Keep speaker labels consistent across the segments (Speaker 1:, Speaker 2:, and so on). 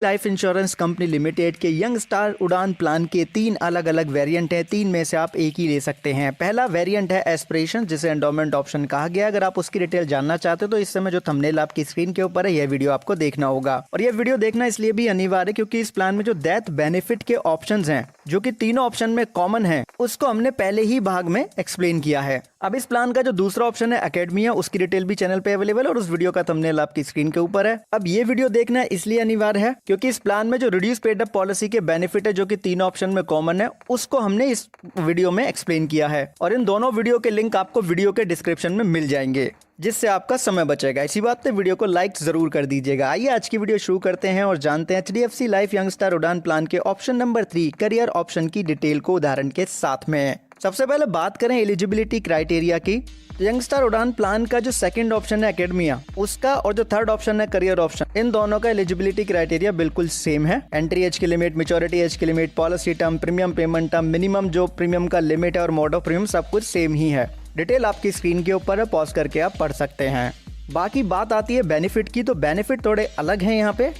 Speaker 1: Life insurance company limited के young star उड़ान plan के 3 अलग अलग वेरिएंट हैं। 3 में से आप एक ही ले सकते हैं। पहला वेरिएंट है एस्पिरेशन, जिसे एंडोमेंट ऑप्शन कहा गया। अगर आप उसकी डिटेल जानना चाहते हो तो इस समय जो थंबनेल आपकी स्क्रीन के ऊपर है, यह वीडियो आपको देखना होगा। और यह वीडियो देखना इसलिए भी अनिवार्य है क्योंकि इस प्लान में जो डेथ बेनिफिट के ऑप्शन हैं, जो कि तीनों ऑप्शन में कॉमन है, उसको हमने पहले ही भाग में एक्सप्लेन किया है। अब इस प्लान का जो दूसरा ऑप्शन है एकेडमिया, उसकी डिटेल भी चैनल पे अवेलेबल है और उस वीडियो का थंबनेल आपकी स्क्रीन के ऊपर है। अब ये वीडियो देखना इसलिए अनिवार्य है क्योंकि इस प्लान में जो रिड्यूस पेड अप पॉलिसी के बेनिफिट है, जो कि तीनों ऑप्शन में कॉमन है, उसको हमने इस वीडियो में एक्सप्लेन किया है। और इन दोनों वीडियो के लिंक आपको वीडियो के डिस्क्रिप्शन में मिल जाएंगे, जिससे आपका समय बचेगा। इसी बात पे वीडियो को लाइक जरूर कर दीजिएगा। आइए आज की वीडियो शुरू करते हैं और जानते हैं HDFC लाइफ यंग स्टार उड़ान प्लान के ऑप्शन नंबर 3 करियर ऑप्शन की डिटेल को उदाहरण के साथ में। सबसे पहले बात करें एलिजिबिलिटी क्राइटेरिया की। यंग स्टार उड़ान प्लान का जो सेकंड ऑप्शन है एकेडमिया, उसका और जो थर्ड ऑप्शन है करियर ऑप्शन, इन दोनों का एलिजिबिलिटी क्राइटेरिया बिल्कुल सेम है। एंट्री एज की लिमिट, मैच्योरिटी एज की limit, policy term, premium payment term, minimum जो प्रीमियम का लिमिट है और मोड ऑफ प्रीमियम, सब कुछ सेम ही है। डिटेल आपकी स्क्रीन के ऊपर है, पॉज करके आप पढ़ सकते हैं। बाकी बात आती है बेनिफिट की, तो बेनिफिट थोड़े अलग हैं यहाँ पे,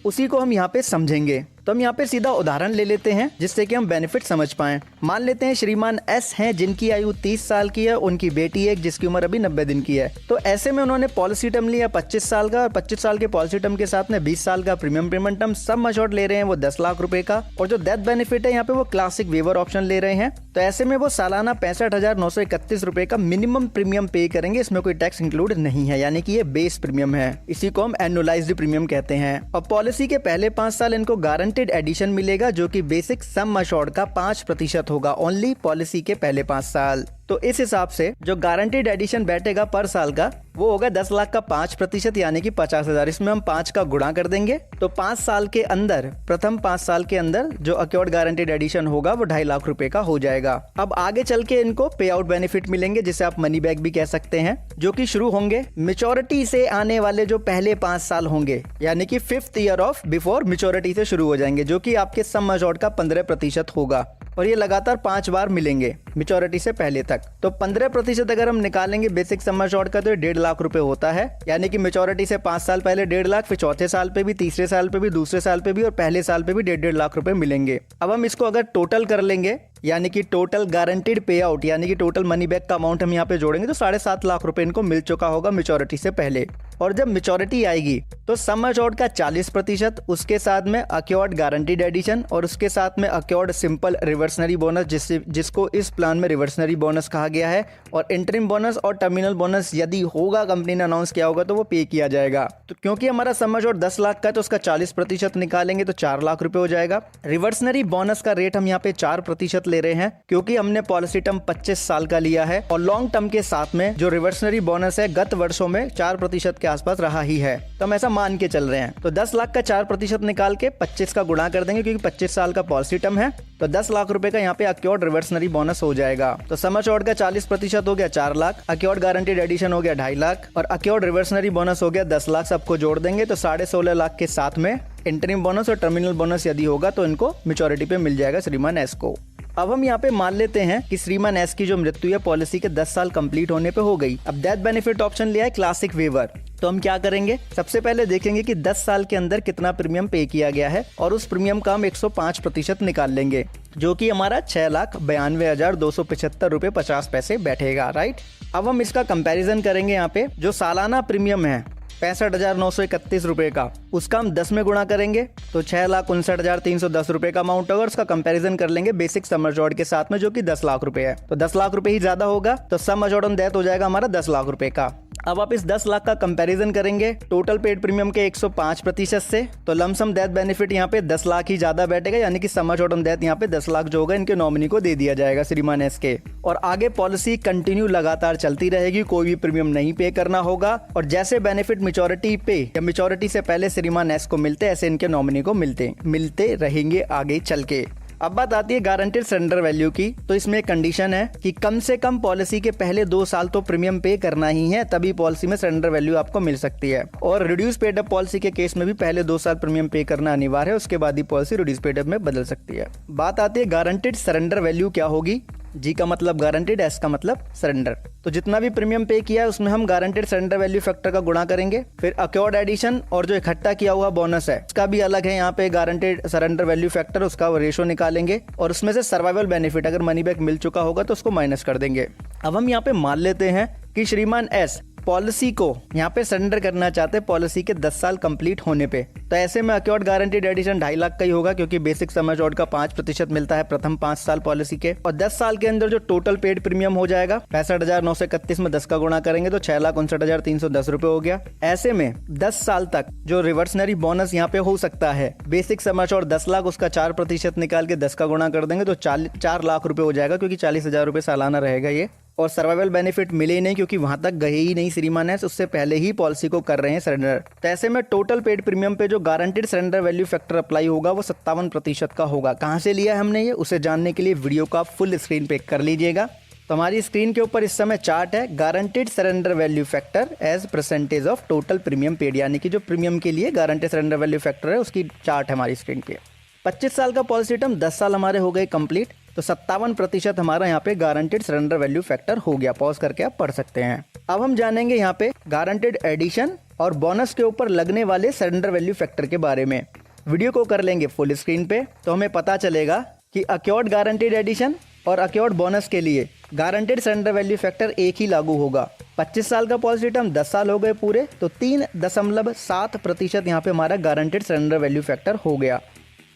Speaker 1: उसी को हम यहाँ पे समझेंगे। तो हम यहाँ पे सीधा उदाहरण ले लेते हैं जिससे कि हम बेनिफिट समझ पाएं। मान लेते हैं श्रीमान एस हैं, जिनकी आयु 30 साल की है, उनकी बेटी एक जिसकी उम्र अभी 90 दिन की है। तो ऐसे में उन्होंने पॉलिसी टर्म लिया 25 साल का, और 25 साल के पॉलिसी टर्म के साथ में 20 साल का प्रीमियम पेमेंट टर्म, सब मच्योर्ड ले रहे हैं वो 10 लाख रुपए का। और जो डेथ बेनिफिट है यहाँ पे वो क्लासिक वेवर ऑप्शन ले रहे हैं। तो ऐसे में वो सालाना 65,931 रुपए का मिनिमम प्रीमियम पे करेंगे। इसमें कोई टैक्स इंक्लूड नहीं है, यानी कि ये बेस प्रीमियम है। इसी को हम एनुअलाइज्ड प्रीमियम कहते हैं। और पॉलिसी के पहले 5 साल इनको गारंटेड एडिशन मिलेगा, जो कि बेसिक सम अश्योर्ड का 5% होगा ओनली पॉलिसी के पहले 5 साल। तो इस हिसाब से जो गारंटीड एडिशन बैठेगा पर साल का, वो होगा 10 लाख का 5%, यानी कि 50,000। इसमें हम 5 का गुणा कर देंगे तो 5 साल के अंदर, प्रथम 5 साल के अंदर जो अक्योर्ड गारंटीड एडिशन होगा वो 2.5 लाख रुपए का हो जाएगा। अब आगे चल के इनको पे आउट बेनिफिट मिलेंगे, जिसे आप मनी बैक भी कह सकते हैं, जो कि शुरू होंगे मेच्योरिटी से आने वाले जो पहले 5 साल होंगे, यानी कि 5th year of before maturity से शुरू हो जाएंगे, जो कि आपके सम अश्योर्ड का 15% होगा। और ये लगातार 5 बार मिलेंगे मेच्योरिटी से पहले तक। तो 15% अगर हम निकालेंगे बेसिक सम अश्योर्ड का, तो 1.5 लाख रुपए होता है। यानी कि मेच्योरिटी से 5 साल पहले 1.5 लाख, फिर चौथे साल पे भी, तीसरे साल पे भी, दूसरे साल पे भी और पहले साल पे भी 1.5 लाख रुपए मिलेंगे। अब हम इसको अगर टोटल कर लेंगे, यानी कि टोटल गारंटीड पे आउट, यानी कि टोटल मनी बैक का अमाउंट हम यहाँ पे जोड़ेंगे, तो 7.5 लाख रुपए इनको मिल चुका होगा मेच्योरिटी से पहले। और जब मेच्योरिटी आएगी तो सम अश्योर्ड का 40%, उसके साथ में अक्योर्ड गारंटीड एडिशन, और उसके साथ में अक्योर्ड सिंपल रिवर्सनरी बोनस, जिसको इस प्लान में रिवर्सनरी बोनस कहा गया है। और इंटरिम बोनस और टर्मिनल बोनस यदि होगा, कंपनी ने अनाउंस किया होगा, तो वो पे किया जाएगा। तो क्योंकि हमारा सम अश्योर्ड 10 लाख का है, तो उसका 40% निकालेंगे तो 4 लाख रुपए हो जाएगा। रिवर्सनरी बोनस का रेट हम यहाँ पे 4% ले रहे हैं, क्योंकि हमने पॉलिसी टर्म 25 साल का लिया है। और लॉन्ग टर्म के साथ में जो रिवर्सनरी बोनस है गत वर्षों में 4% के आसपास रहा ही है, तो हम ऐसा मान के चल रहे हैं। तो 10 लाख का 4% निकाल के 25 का गुणा कर देंगे, क्योंकि 25 साल का पॉलिसी टर्म है। तो 10 लाख रुपए का यहाँ पे अक्योर्ड रिवर्सनरी बोनस हो जाएगा। तो सम अश्योर्ड का 40% हो गया 4 लाख, अक्योर्ड गारंटीड एडिशन हो गया 2.5 लाख, और अक्योर्ड रिवर्सनरी बोनस हो गया 10 लाख। सबको जोड़ देंगे तो 16.5 लाख के साथ में इंटरिम बोनस और टर्मिनल बोनस यदि होगा तो इनको मेच्योरिटी पे मिल जाएगा श्रीमान एस को। अब हम यहाँ पे मान लेते हैं कि श्रीमान एस की जो मृत्यु है पॉलिसी के 10 साल कंप्लीट होने पे हो गई। अब डेथ बेनिफिट ऑप्शन लिया है क्लासिक वेवर। तो हम क्या करेंगे, सबसे पहले देखेंगे कि 10 साल के अंदर कितना प्रीमियम पे किया गया है, और उस प्रीमियम का हम 105% निकाल लेंगे, जो कि हमारा 6,92,275 रुपए 50 पैसे बैठेगा। राइट। अब हम इसका कंपैरिजन करेंगे। यहाँ पे जो सालाना प्रीमियम है 65,931 रुपए का, उसका हम 10 में गुणा करेंगे तो 6,59,310 रुपए का अमाउंट होगा। उसका कंपैरिजन कर लेंगे बेसिक सम अश्योर्ड के साथ में, जो कि 10 लाख रुपए है। तो 10 लाख रुपए ही ज्यादा होगा, तो सम अश्योर्ड ऑन डेथ हो जाएगा हमारा 10 लाख रुपए का। अब आप इस 10 लाख का कंपैरिजन करेंगे टोटल पेड प्रीमियम के 105% से, तो लमसम डेथ बेनिफिट यहाँ पे 10 लाख ही ज्यादा बैठेगा, यानी कि सम अश्योर्ड ऑन डेथ यहाँ पे 10 लाख जो होगा इनके नॉमिनी को दे दिया जाएगा श्रीमान एस के। और आगे पॉलिसी कंटिन्यू लगातार चलती रहेगी, कोई भी प्रीमियम नहीं पे करना होगा। और जैसे बेनिफिट मेच्योरिटी पे या मेच्योरिटी से पहले श्रीमान एस को मिलते, ऐसे इनके नॉमिनी को मिलते रहेंगे आगे चल के। अब बात आती है गारंटीड सरेंडर वैल्यू की। तो इसमें एक कंडीशन है कि कम से कम पॉलिसी के पहले 2 साल तो प्रीमियम पे करना ही है, तभी पॉलिसी में सरेंडर वैल्यू आपको मिल सकती है। और रिड्यूस पेड अप पॉलिसी के केस में भी पहले 2 साल प्रीमियम पे करना अनिवार्य है, उसके बाद ही पॉलिसी रिड्यूस पेड अप में बदल सकती है। बात आती है गारंटीड सरेंडर वैल्यू क्या होगी। जी का मतलब गारंटेड, एस का मतलब सरेंडर। तो जितना भी प्रीमियम पे किया है उसमें हम गारंटेड सरेंडर वैल्यू फैक्टर का गुणा करेंगे। फिर अक्योर्ड एडिशन और जो इकट्ठा किया हुआ बोनस है उसका भी अलग है, यहाँ पे गारंटेड सरेंडर वैल्यू फैक्टर, उसका रेशो निकालेंगे और उसमें से सर्वाइवल बेनिफिट अगर मनी बैक मिल चुका होगा तो उसको माइनस कर देंगे। अब हम यहाँ पे मान लेते हैं कि श्रीमान एस पॉलिसी को यहाँ पे सरेंडर करना चाहते हैं पॉलिसी के 10 साल कंप्लीट होने पे। तो ऐसे में अक्योर्ड गारंटीड एडिशन 2.5 लाख का ही होगा, क्योंकि बेसिक सम एश्योर्ड का 5% मिलता है प्रथम 5 साल पॉलिसी के। और 10 साल के अंदर जो टोटल पेड प्रीमियम हो जाएगा 65,931 में 10 का गुणा करेंगे तो 6,59,310 रुपए हो गया। ऐसे में 10 साल तक जो रिवर्सनरी बोनस यहाँ पे हो सकता है, बेसिक सम एश्योर्ड 10 लाख, उसका 4% निकाल के 10 का गुणा कर देंगे तो 4 लाख रुपए हो जाएगा, क्योंकि 40,000 रुपए सालाना रहेगा ये। और सर्वाइवल बेनिफिट मिले ही नहीं, क्योंकि वहां तक गए ही नहीं श्रीमान है, उससे पहले ही पॉलिसी को कर रहे हैं सरेंडर। तो ऐसे में टोटल पेड प्रीमियम पे जो guaranteed surrender value factor apply होगा वो 57% का होगा। कहां से लिया हमने ये, उसे जानने के लिए वीडियो को आप फुल स्क्रीन पे कर लीजिएगा। तो हमारी स्क्रीन के ऊपर इस समय चार्ट है guaranteed surrender value factor as percentage of total premium paid, यानी कि जो प्रीमियम के लिए गारंटेड सरेंडर वैल्यू फैक्टर है उसकी चार्ट है हमारी स्क्रीन पे। 25 साल का पॉलिसी टर्म, 10 साल हमारे हो गए कंप्लीट, तो 57% हमारा यहाँ पे गारंटेड सरेंडर वैल्यू फैक्टर हो गया। पॉज करके आप पढ़ सकते हैं। अब हम जानेंगे यहाँ पे गारंटेड एडिशन और बोनस के ऊपर लगने वाले सरेंडर वैल्यू फैक्टर के बारे में। वीडियो को कर लेंगे फुल स्क्रीन पे तो हमें पता चलेगा कि अक्योर्ड गारंटेड एडिशन और अक्योर्ड बोनस के लिए गारंटेड सरेंडर वैल्यू फैक्टर एक ही लागू होगा। 25 साल का पॉलिसी टर्म, 10 साल हो गए पूरे, तो 3.7% यहाँ पे हमारा गारंटेड सरेंडर वैल्यू फैक्टर हो गया।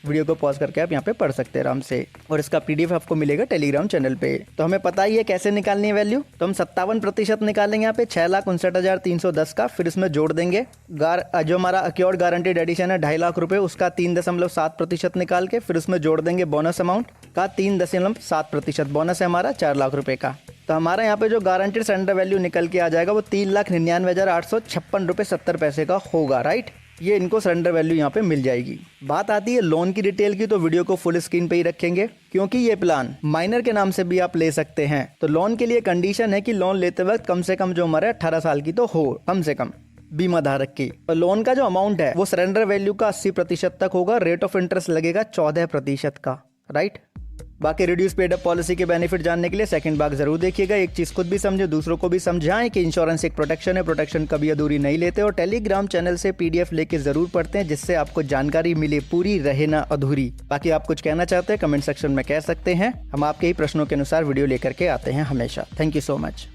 Speaker 1: वीडियो को पॉज करके आप यहाँ पे पढ़ सकते हैं आराम से, और इसका पीडीएफ आपको मिलेगा टेलीग्राम चैनल पे। तो हमें पता ही है कैसे निकालनी है वैल्यू, तो हम 57% निकालेंगे यहाँ पे 6,59,310 का, फिर इसमें जोड़ देंगे जो हमारा अक्योर्ड गारंटेड एडिशन है 2.5 लाख रुपए, उसका 3.7% निकाल के फिर उसमें जोड़ देंगे बोनस अमाउंट का 3.7%। बोनस है हमारा 4 लाख रुपए का। तो हमारा यहाँ पे जो गारंटेड सरेंडर वैल्यू निकल के आ जाएगा वो 3,99,856 रुपए 70 पैसे का होगा। राइट, ये इनको सरेंडर वैल्यू यहाँ पे मिल जाएगी। बात आती है लोन की डिटेल की, तो वीडियो को फुल स्क्रीन पे ही रखेंगे, क्योंकि ये प्लान माइनर के नाम से भी आप ले सकते हैं। तो लोन के लिए कंडीशन है कि लोन लेते वक्त कम से कम जो हमारे 18 साल की तो हो, कम से कम बीमा धारक की। और लोन का जो अमाउंट है वो सरेंडर वैल्यू का 80% तक होगा। रेट ऑफ इंटरेस्ट लगेगा 14% का। राइट, बाकी रिड्यूस पेड अप पॉलिसी के बेनिफिट जानने के लिए सेकंड भाग जरूर देखिएगा। एक चीज खुद भी समझे, दूसरों को भी समझाएं कि इंश्योरेंस एक प्रोटेक्शन है, प्रोटेक्शन कभी अधूरी नहीं लेते। और टेलीग्राम चैनल से पीडीएफ लेके जरूर पढ़ते हैं, जिससे आपको जानकारी मिले पूरी, रहे ना अधूरी। बाकी आप कुछ कहना चाहते हैं कमेंट सेक्शन में कह सकते हैं, हम आपके ही प्रश्नों के अनुसार वीडियो लेकर के आते हैं हमेशा। Thank you so much.